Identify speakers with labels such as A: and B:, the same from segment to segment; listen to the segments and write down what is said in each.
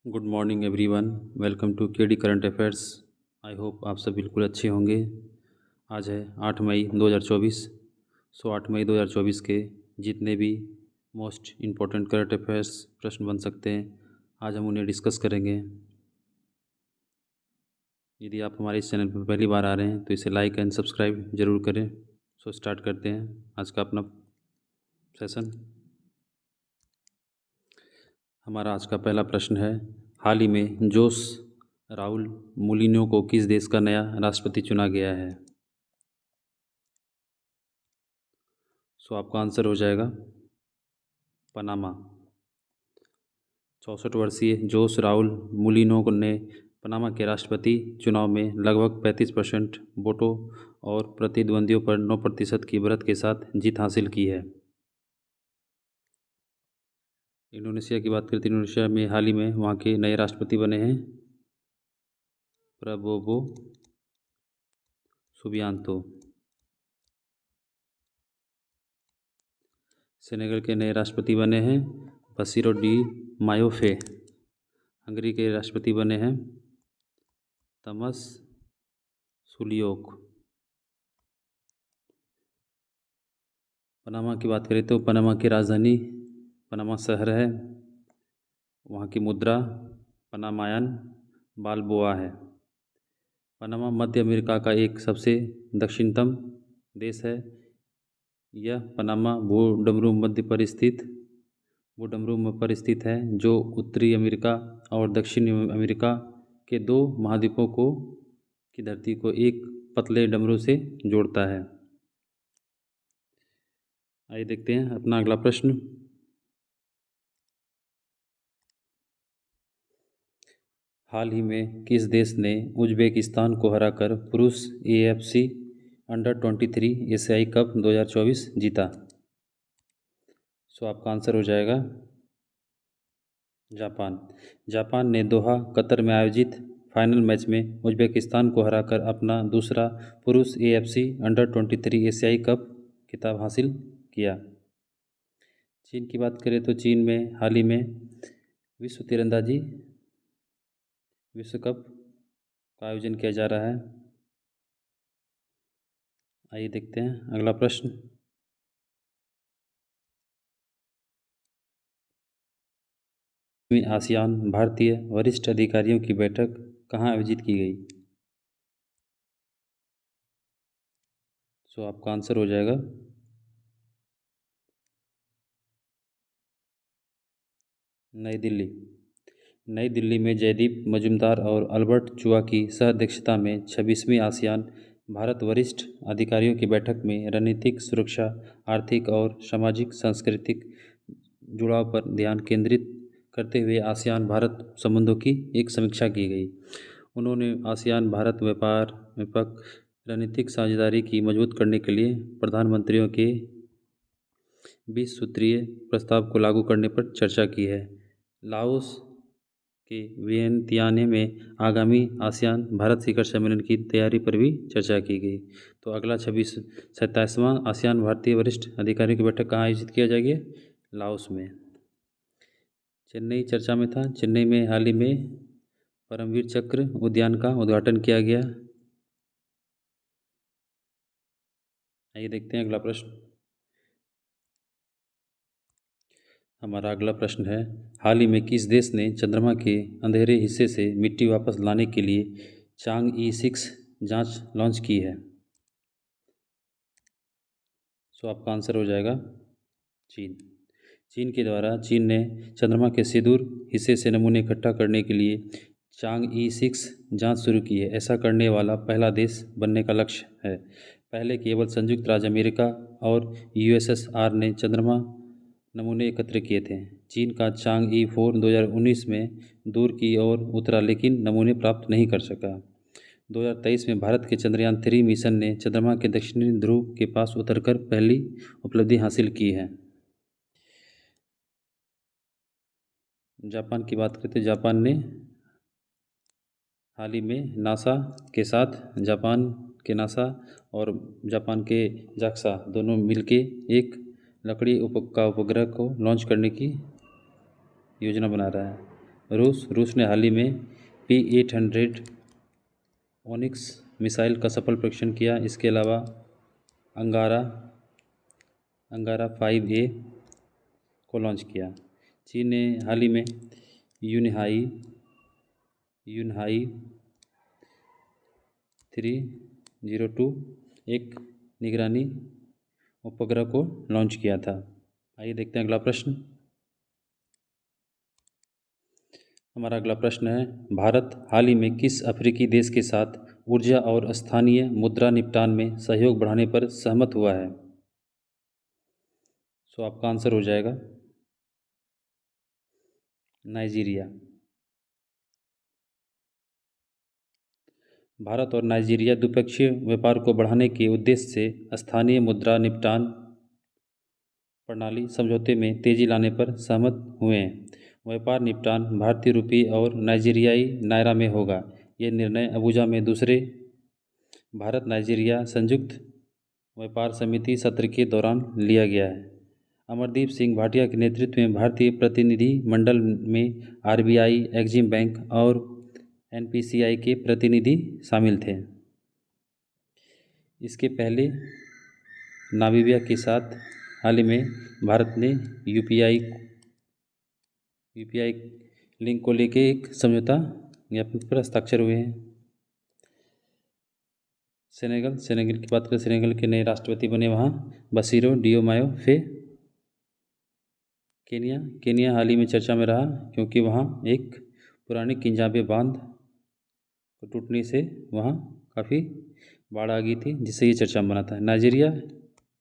A: Good morning everyone. Welcome to KD current affairs. I hope आप सब बिल्कुल अच्छे होंगे। आज है 8 मई 2024। 8 मई 2024 के जितने भी मोस्ट इम्पोर्टेंट करंट अफेयर्स प्रश्न बन सकते हैं, आज हम उन्हें डिस्कस करेंगे। यदि आप हमारे इस चैनल पर पहली बार आ रहे हैं तो इसे लाइक एंड सब्सक्राइब ज़रूर करें। स्टार्ट करते हैं आज का अपना सेशन। हमारा आज का पहला प्रश्न है, हाल ही में जोस राउल मूलिनो को किस देश का नया राष्ट्रपति चुना गया है? आपका आंसर हो जाएगा पनामा। 64 वर्षीय जोस राउल मूलिनो ने पनामा के राष्ट्रपति चुनाव में लगभग 35% वोटों और प्रतिद्वंदियों पर 9% की बढ़त के साथ जीत हासिल की है। इंडोनेशिया की बात करते हैं, इंडोनेशिया में हाल ही में वहाँ के नए राष्ट्रपति बने हैं प्रबोवो सुबियांतो। सेनेगल के नए राष्ट्रपति बने हैं बसीरो डी मायोफे। हंगरी के राष्ट्रपति बने हैं तमस सुलियोक। पनामा की बात करें तो पनामा की राजधानी पनामा शहर है। वहाँ की मुद्रा पनामायन बालबोआ है। पनामा मध्य अमेरिका का एक सबसे दक्षिणतम देश है। यह पनामा भूडमरू पर स्थित है, जो उत्तरी अमेरिका और दक्षिणी अमेरिका के दो महाद्वीपों की धरती को एक पतले डमरू से जोड़ता है। आइए देखते हैं अपना अगला प्रश्न। हाल ही में किस देश ने उज़्बेकिस्तान को हराकर पुरुष AFC अंडर-23 एशियाई कप 2024 जीता? आपका आंसर हो जाएगा जापान। जापान ने दोहा कतर में आयोजित फाइनल मैच में उज़्बेकिस्तान को हराकर अपना दूसरा पुरुष AFC अंडर-23 एशियाई कप खिताब हासिल किया। चीन की बात करें तो चीन में हाल ही में विश्व तीरंदाजी विश्व कप का आयोजन किया जा रहा है। आइए देखते हैं अगला प्रश्न। आसियान भारतीय वरिष्ठ अधिकारियों की बैठक कहाँ आयोजित की गई? आपका आंसर हो जाएगा नई दिल्ली। नई दिल्ली में जयदीप मजूमदार और अल्बर्ट चुआ की सह-अध्यक्षता में 26वीं आसियान भारत वरिष्ठ अधिकारियों की बैठक में रणनीतिक सुरक्षा, आर्थिक और सामाजिक सांस्कृतिक जुड़ाव पर ध्यान केंद्रित करते हुए आसियान भारत संबंधों की एक समीक्षा की गई। उन्होंने आसियान भारत व्यापक रणनीतिक साझेदारी की मजबूत करने के लिए प्रधानमंत्रियों के 20 सूत्रीय प्रस्ताव को लागू करने पर चर्चा की है। लाओस के वियंतियाने में आगामी आसियान भारत शिखर सम्मेलन की तैयारी पर भी चर्चा की गई। तो अगला 27वां आसियान भारतीय वरिष्ठ अधिकारियों की बैठक कहाँ आयोजित किया जाएगी? लाओस में। चेन्नई चर्चा में था। चेन्नई में हाल ही में परमवीर चक्र उद्यान का उद्घाटन किया गया। आइए देखते हैं अगला प्रश्न। हमारा अगला प्रश्न है, हाल ही में किस देश ने चंद्रमा के अंधेरे हिस्से से मिट्टी वापस लाने के लिए चांग-ई 6 जांच लॉन्च की है? आपका आंसर हो जाएगा चीन। चीन ने चंद्रमा के सुदूर हिस्से से नमूने इकट्ठा करने के लिए चांग-ई 6 जांच शुरू की है। ऐसा करने वाला पहला देश बनने का लक्ष्य है। पहले केवल संयुक्त राज्य अमेरिका और USSR ने चंद्रमा नमूने एकत्र किए थे। चीन का चांग-ई 4 2019 में दूर की ओर उतरा लेकिन नमूने प्राप्त नहीं कर सका। 2023 में भारत के चंद्रयान-3 मिशन ने चंद्रमा के दक्षिणी ध्रुव के पास उतरकर पहली उपलब्धि हासिल की है। जापान की बात करते हैं। जापान ने हाल ही में नासा के साथ और जापान के जाक्सा दोनों मिलके एक लकड़ी का उपग्रह को लॉन्च करने की योजना बना रहा है। रूस ने हाल ही में P-800 ओनिक्स मिसाइल का सफल परीक्षण किया। इसके अलावा अंगारा 5A को लॉन्च किया। चीन ने हाल ही में यूनहाई 302 एक निगरानी उपग्रह को लॉन्च किया था। आइए देखते हैं अगला प्रश्न। हमारा अगला प्रश्न है, भारत हाल ही में किस अफ्रीकी देश के साथ ऊर्जा और स्थानीय मुद्रा निपटान में सहयोग बढ़ाने पर सहमत हुआ है? सो आपका आंसर हो जाएगा नाइजीरिया। भारत और नाइजीरिया द्विपक्षीय व्यापार को बढ़ाने के उद्देश्य से स्थानीय मुद्रा निपटान प्रणाली समझौते में तेजी लाने पर सहमत हुए हैं। व्यापार निपटान भारतीय रुपये और नाइजीरियाई नायरा में होगा। यह निर्णय अबुजा में दूसरे भारत नाइजीरिया संयुक्त व्यापार समिति सत्र के दौरान लिया गया है। अमरदीप सिंह भाटिया के नेतृत्व में भारतीय प्रतिनिधि मंडल में RBI, एक्जिम बैंक और NPCI के प्रतिनिधि शामिल थे। इसके पहले नामीबिया के साथ हाल ही में भारत ने UPI लिंक को लेकर एक समझौता ज्ञापन पर हस्ताक्षर हुए हैं। सेनेगल की बात करें, सेनेगल के नए राष्ट्रपति बने वहाँ बसीरो डियोमायो फे। केनिया हाल ही में चर्चा में रहा क्योंकि वहाँ एक पुरानी किंजाबे बांध को टूटने से वहाँ काफ़ी बाढ़ आ गई थी, जिससे ये चर्चा में बना था। नाइजीरिया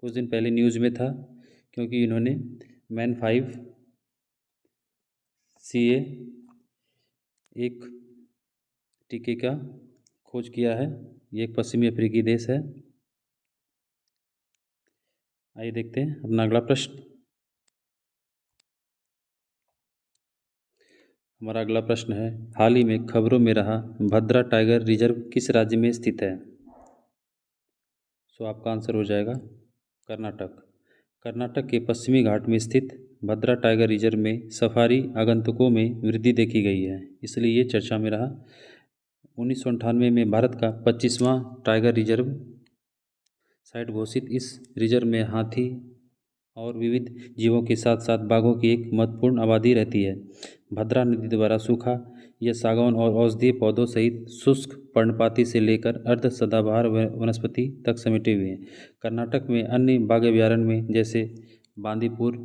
A: कुछ दिन पहले न्यूज़ में था क्योंकि इन्होंने मैन 5 CA एक टीके का खोज किया है। ये एक पश्चिमी अफ्रीकी देश है। आइए देखते हैं अपना अगला प्रश्न। हमारा अगला प्रश्न है, हाल ही में खबरों में रहा भद्रा टाइगर रिजर्व किस राज्य में स्थित है? सो आपका आंसर हो जाएगा कर्नाटक। कर्नाटक के पश्चिमी घाट में स्थित भद्रा टाइगर रिजर्व में सफारी आगंतुकों में वृद्धि देखी गई है, इसलिए ये चर्चा में रहा। 1998 में भारत का 25वां टाइगर रिजर्व साइट घोषित। इस रिजर्व में हाथी और विविध जीवों के साथ साथ बाघों की एक महत्वपूर्ण आबादी रहती है। भद्रा नदी द्वारा सूखा यह सागौन और औषधीय पौधों सहित शुष्क पर्णपाती से लेकर अर्ध सदाबहार वनस्पति तक समेटे हुए हैं। कर्नाटक में अन्य बाघ अभयारण्य में जैसे बांदीपुर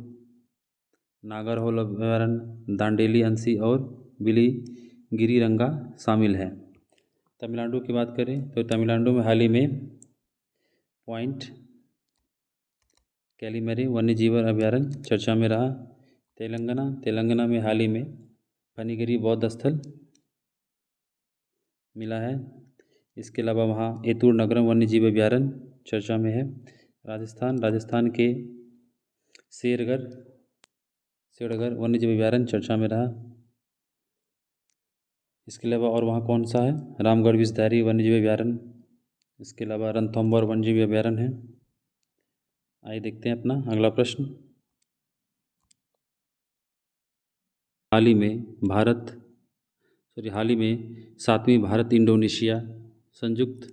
A: नागरहोल अभयारण्य, दांडेली अंशी और बिलीगिरीरंगा शामिल हैं। तमिलनाडु की बात करें तो तमिलनाडु में हाल ही में पॉइंट कैलीमरी वन्यजीव अभयारण्य चर्चा में रहा। तेलंगाना में हाल ही में फनीगिरी बौद्ध स्थल मिला है। इसके अलावा वहाँ एतूर नगरम वन्यजीव अभयारण्य चर्चा में है। राजस्थान के शेरगढ़ वन्यजीव अभयारण्य चर्चा में रहा। इसके अलावा और वहाँ कौन सा है? रामगढ़ विषधारी वन्यजीव अभयारण्य। इसके अलावा रणथंभौर वन्यजीव अभयारण्य है। आइए देखते हैं अपना अगला प्रश्न। हाल ही में 7वीं भारत इंडोनेशिया संयुक्त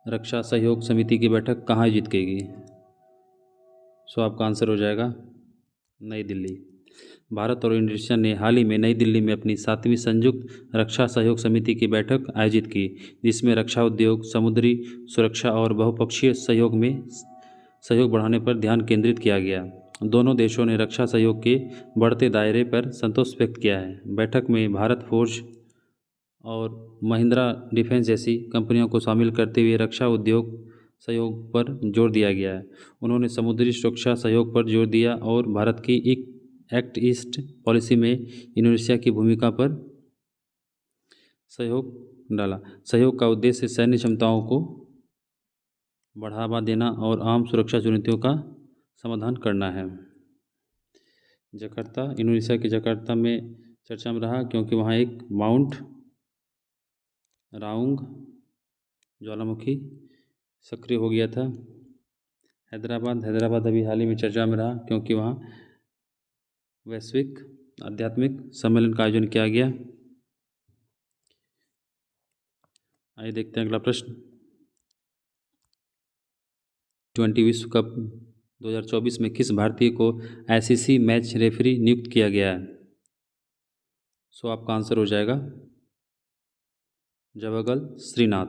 A: रक्षा सहयोग समिति की बैठक कहाँ आयोजित की गई? सो आपका आंसर हो जाएगा नई दिल्ली। भारत और इंडोनेशिया ने हाल ही में नई दिल्ली में अपनी 7वीं संयुक्त रक्षा सहयोग समिति की बैठक आयोजित की, जिसमें रक्षा उद्योग, समुद्री सुरक्षा और बहुपक्षीय सहयोग बढ़ाने पर ध्यान केंद्रित किया गया। दोनों देशों ने रक्षा सहयोग के बढ़ते दायरे पर संतोष व्यक्त किया है। बैठक में भारत फोर्ज और महिंद्रा डिफेंस जैसी कंपनियों को शामिल करते हुए रक्षा उद्योग सहयोग पर जोर दिया गया है। उन्होंने समुद्री सुरक्षा सहयोग पर जोर दिया और भारत की एक्ट ईस्ट पॉलिसी में इंडोनेशिया की भूमिका पर सहयोग डाला। सहयोग का उद्देश्य सैन्य क्षमताओं को बढ़ावा देना और आम सुरक्षा चुनौतियों का समाधान करना है। इंडोनेशिया के जकार्ता में चर्चा में रहा क्योंकि वहाँ एक माउंट राउंग ज्वालामुखी सक्रिय हो गया था। हैदराबाद अभी हाल ही में चर्चा में रहा क्योंकि वहाँ वैश्विक आध्यात्मिक सम्मेलन का आयोजन किया गया? आइए देखते हैं अगला प्रश्न। T20 विश्व कप 2024 में किस भारतीय को आईसीसी मैच रेफरी नियुक्त किया गया है? सो आपका आंसर हो जाएगा जवागल श्रीनाथ।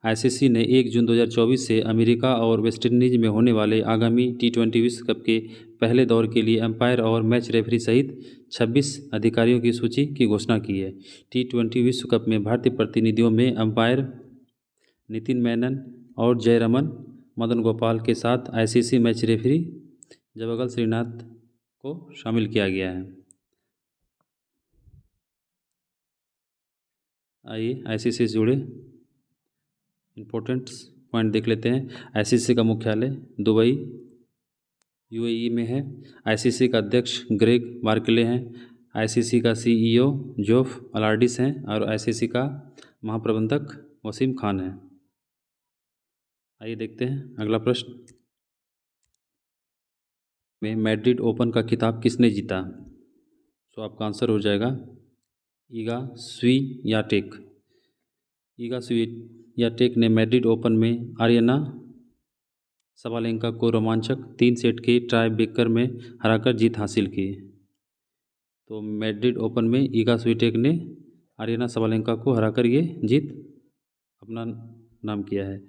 A: आईसीसी ने 1 जून 2024 से अमेरिका और वेस्टइंडीज में होने वाले आगामी T20 विश्व कप के पहले दौर के लिए अंपायर और मैच रेफरी सहित 26 अधिकारियों की सूची की घोषणा की है। T20 विश्व कप में भारतीय प्रतिनिधियों में अंपायर नितिन मेनन और जयरमन मदन गोपाल के साथ ICC match referee Javagal Srinath को शामिल किया गया है। आइए आईसीसी से जुड़े इम्पोर्टेंट पॉइंट देख लेते हैं। आईसीसी का मुख्यालय दुबई यूएई में है। आईसीसी का अध्यक्ष ग्रेग बार्कले हैं। आईसीसी का सीईओ जोफ अलार्डिस हैं और आईसीसी का महाप्रबंधक वसीम खान है। आइए देखते हैं अगला प्रश्न। में मैड्रिड ओपन का खिताब किसने जीता? तो आपका आंसर हो जाएगा ईगा स्वियाटेक। ईगा स्वियाटेक ने मैड्रिड ओपन में आर्यना सबालेंका को रोमांचक 3 सेट के टाई ब्रेकर में हराकर जीत हासिल की। तो मैड्रिड ओपन में ईगा स्वियाटेक ने आर्यना सबालेंका को हराकर ये जीत अपना नाम किया है।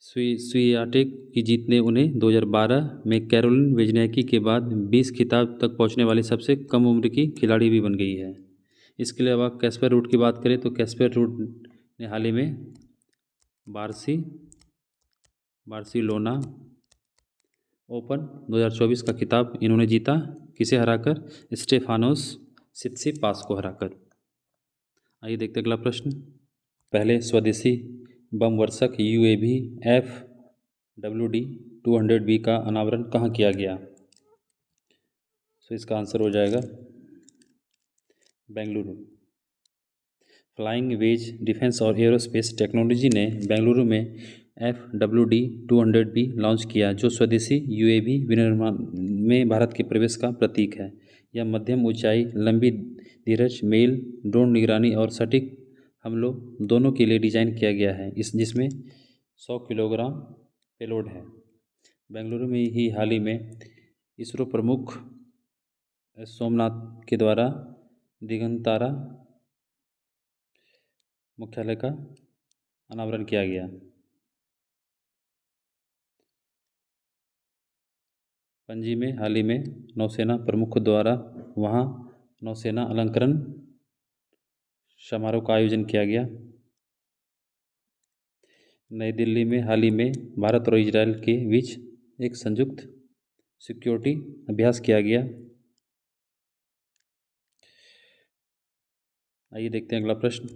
A: स्वियाटेक की जीत ने उन्हें 2012 में कैरोलिन वेजनेकी के बाद 20 खिताब तक पहुंचने वाली सबसे कम उम्र की खिलाड़ी भी बन गई है। इसके अलावा कैस्पर रूड की बात करें तो कैस्पर रूड ने हाल ही में बार्सिलोना ओपन 2024 का खिताब इन्होंने जीता। किसे हराकर? स्टेफानोस सित्सिपास को हराकर। आइए देखते अगला प्रश्न। पहले स्वदेशी बम वर्षक यूएवी FWD 200B का अनावरण कहाँ किया गया? तो इसका आंसर हो जाएगा बेंगलुरु। फ्लाइंग वेज डिफेंस और एरोस्पेस टेक्नोलॉजी ने बेंगलुरु में FWD 200B लॉन्च किया, जो स्वदेशी यूएवी विनिर्माण में भारत के प्रवेश का प्रतीक है। यह मध्यम ऊंचाई, लंबी धीरज, मेल, ड्रोन निगरानी और सटीक हमलों दोनों के लिए डिज़ाइन किया गया है, जिसमें 100 किलोग्राम पेलोड है। बेंगलुरु में ही हाल ही में इसरो प्रमुख सोमनाथ के द्वारा दिगंतरा मुख्यालय का अनावरण किया गया। पणजी में हाल ही में नौसेना प्रमुख द्वारा वहां नौसेना अलंकरण समारोह का आयोजन किया गया। नई दिल्ली में हाल ही में भारत और इजरायल के बीच एक संयुक्त सिक्योरिटी अभ्यास किया गया। आइए देखते हैं अगला प्रश्न।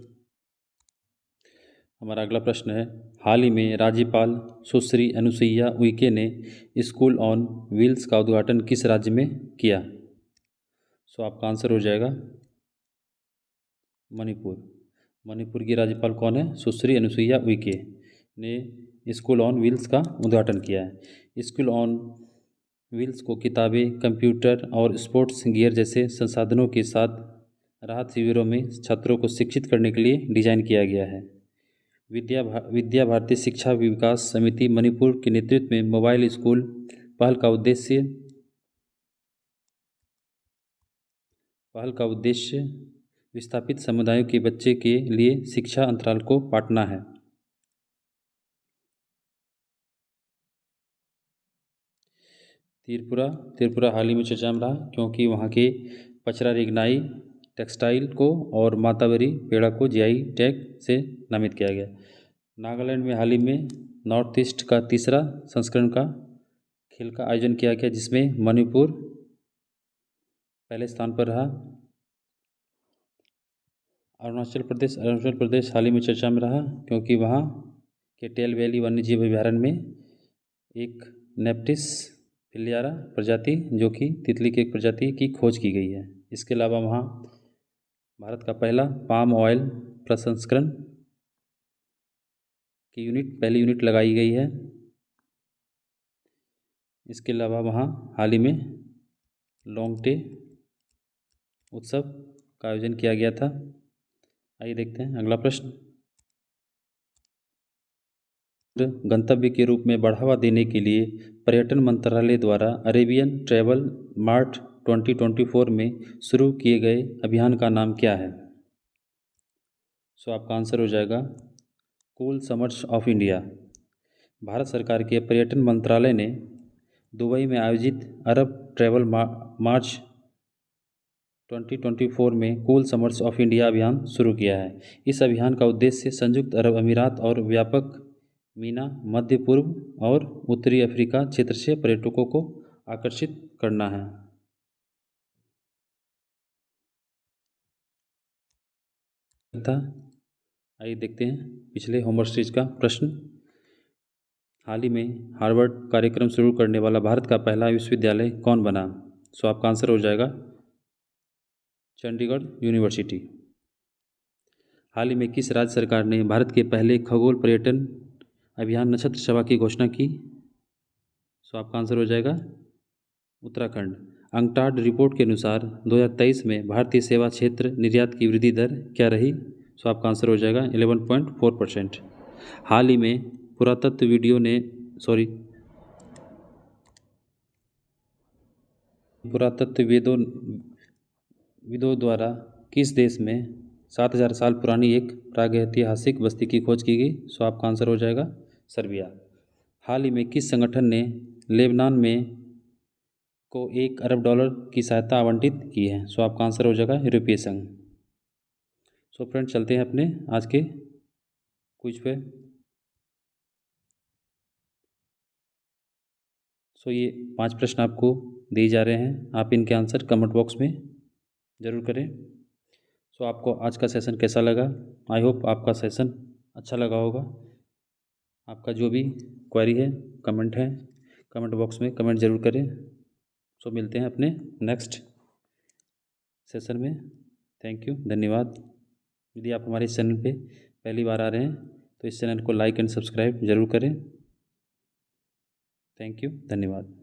A: हमारा अगला प्रश्न है, हाल ही में राज्यपाल सुश्री अनुसुईया उइके ने स्कूल ऑन व्हील्स का उद्घाटन किस राज्य में किया? सो आपका आंसर हो जाएगा मणिपुर। मणिपुर की राज्यपाल कौन है? सुश्री अनुसुईया उइके ने स्कूल ऑन व्हील्स का उद्घाटन किया है। स्कूल ऑन व्हील्स को किताबें, कंप्यूटर और स्पोर्ट्स गियर जैसे संसाधनों के साथ राहत शिविरों में छात्रों को शिक्षित करने के लिए डिज़ाइन किया गया है। विद्या भारती शिक्षा विकास समिति मणिपुर के नेतृत्व में मोबाइल स्कूल पहल का उद्देश्य विस्थापित समुदायों के बच्चे के लिए शिक्षा अंतराल को पाटना है। त्रिपुरा हाल ही में चर्चा में रहा, क्योंकि वहाँ के पचरा रेगनाई टेक्सटाइल को और मातावरी पेड़ा को जीआई टैग से नामित किया गया। नागालैंड में हाल ही में नॉर्थ ईस्ट का तीसरा संस्करण का खेल का आयोजन किया गया, जिसमें मणिपुर पहले स्थान पर रहा। अरुणाचल प्रदेश हाल ही में चर्चा में रहा, क्योंकि वहाँ के टेल वैली वन्यजीव अभयारण्य में एक नेप्टिस फिलियारा प्रजाति, जो कि तितली की एक प्रजाति की खोज की गई है। इसके अलावा वहाँ भारत का पहला पाम ऑयल प्रसंस्करण की पहली यूनिट लगाई गई है। इसके अलावा वहाँ हाल ही में लोंगटे उत्सव का आयोजन किया गया था। आइए देखते हैं अगला प्रश्न। गंतव्य के रूप में बढ़ावा देने के लिए पर्यटन मंत्रालय द्वारा अरेबियन ट्रैवल मार्ट 2024 में शुरू किए गए अभियान का नाम क्या है? सो आपका आंसर हो जाएगा cool summers of India. Bharat सरकार के पर्यटन मंत्रालय ने दुबई में आयोजित अरब ट्रैवल मार्च 2024 में कूल समर्स ऑफ इंडिया अभियान शुरू किया है। इस अभियान का उद्देश्य संयुक्त अरब अमीरात और व्यापक मीना, मध्य पूर्व और उत्तरी अफ्रीका क्षेत्र से पर्यटकों को आकर्षित करना है। था आइए देखते हैं पिछले होमवर्क सीरीज का प्रश्न। हाल ही में हार्वर्ड कार्यक्रम शुरू करने वाला भारत का पहला विश्वविद्यालय कौन बना? सो आपका आंसर हो जाएगा चंडीगढ़ यूनिवर्सिटी। हाल ही में किस राज्य सरकार ने भारत के पहले खगोल पर्यटन अभियान नक्षत्र सेवा की घोषणा की? सो आपका आंसर हो जाएगा उत्तराखंड। अंकटाड रिपोर्ट के अनुसार 2023 में भारतीय सेवा क्षेत्र निर्यात की वृद्धि दर क्या रही? सो आपका आंसर हो जाएगा 11.4%। हाल ही में पुरातत्व विदों द्वारा किस देश में 7000 साल पुरानी एक प्रागैतिहासिक बस्ती की खोज की गई? सो आपका आंसर हो जाएगा सर्बिया। हाल ही में किस संगठन ने लेबनान में को $1 अरब की सहायता आवंटित की है? सो आपका आंसर हो जाएगा यूरोपीय संघ। सो फ्रेंड चलते हैं अपने आज के क्विज पे। सो ये 5 प्रश्न आपको दिए जा रहे हैं, आप इनके आंसर कमेंट बॉक्स में ज़रूर करें। सो आपको आज का सेशन कैसा लगा? आई होप आपका सेशन अच्छा लगा होगा। आपका जो भी क्वेरी है कमेंट बॉक्स में कमेंट ज़रूर करें। सो मिलते हैं अपने नेक्स्ट सेशन में। थैंक यू, धन्यवाद। यदि आप हमारे इस चैनल पे पहली बार आ रहे हैं तो इस चैनल को लाइक एंड सब्सक्राइब ज़रूर करें। थैंक यू, धन्यवाद।